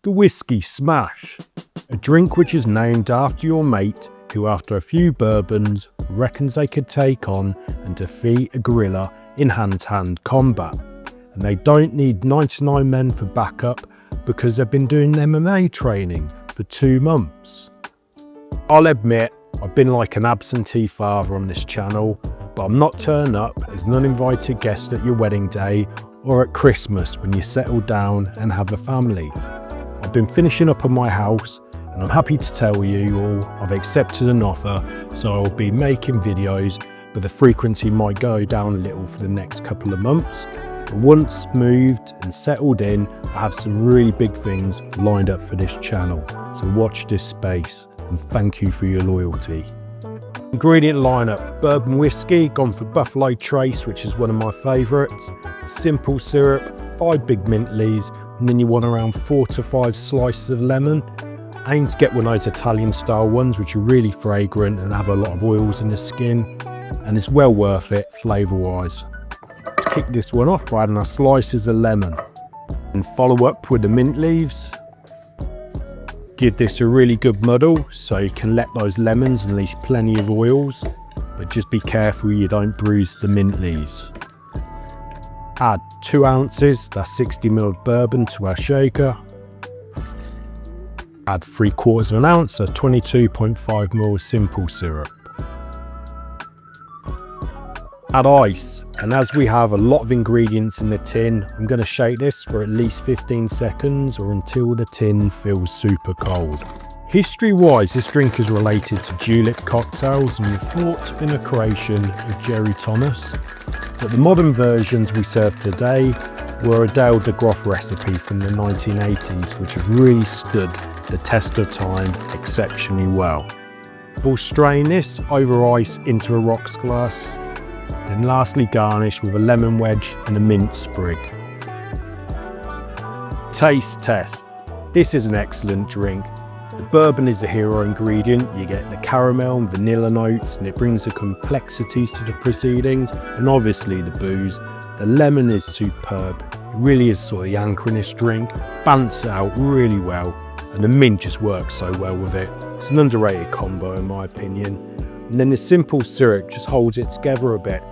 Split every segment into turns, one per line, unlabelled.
The Whiskey Smash, a drink which is named after your mate who after a few bourbons reckons they could take on and defeat a gorilla in hand-to-hand combat. And they don't need 99 men for backup because they've been doing MMA training for 2 months. I'll admit, I've been like an absentee father on this channel, but I'm not turning up as an uninvited guest at your wedding day or at Christmas when you settle down and have a family. I've been finishing up on my house and I'm happy to tell you all I've accepted an offer, so I'll be making videos, but the frequency might go down a little for the next couple of months. But once moved and settled in, I have some really big things lined up for this channel, so watch this space and thank you for your loyalty. Ingredient lineup: bourbon whiskey, gone for Buffalo Trace, which is one of my favourites, simple syrup, 5 big mint leaves, and then you want around 4 to 5 slices of lemon. Aim to get one of those Italian style ones which are really fragrant and have a lot of oils in the skin, and it's well worth it flavour wise. Let's kick this one off by adding our slices of lemon and follow up with the mint leaves. Give this a really good muddle so you can let those lemons unleash plenty of oils, but just be careful you don't bruise the mint leaves. Add 2 ounces, that's 60 ml of bourbon, to our shaker. Add 3/4 of an ounce, that's 22.5 ml simple syrup. Add ice, and as we have a lot of ingredients in the tin, I'm going to shake this for at least 15 seconds or until the tin feels super cold. History wise, this drink is related to Julep cocktails and you're thought to have been a creation of Jerry Thomas, but the modern versions we serve today were a Dale de Groff recipe from the 1980s, which have really stood the test of time exceptionally well. We'll strain this over ice into a rocks glass, then lastly garnish with a lemon wedge and a mint sprig. Taste test. This is an excellent drink. The bourbon is the hero ingredient. You get the caramel and vanilla notes and it brings the complexities to the proceedings, and obviously the booze. The lemon is superb. It really is sort of the anchor in this drink. Balances it out really well, and the mint just works so well with it. It's an underrated combo in my opinion. And then the simple syrup just holds it together a bit.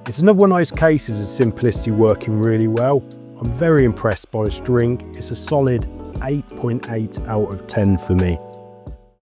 It's another one of those cases of simplicity working really well. I'm very impressed by this drink. It's a solid 8.8 out of 10 for me.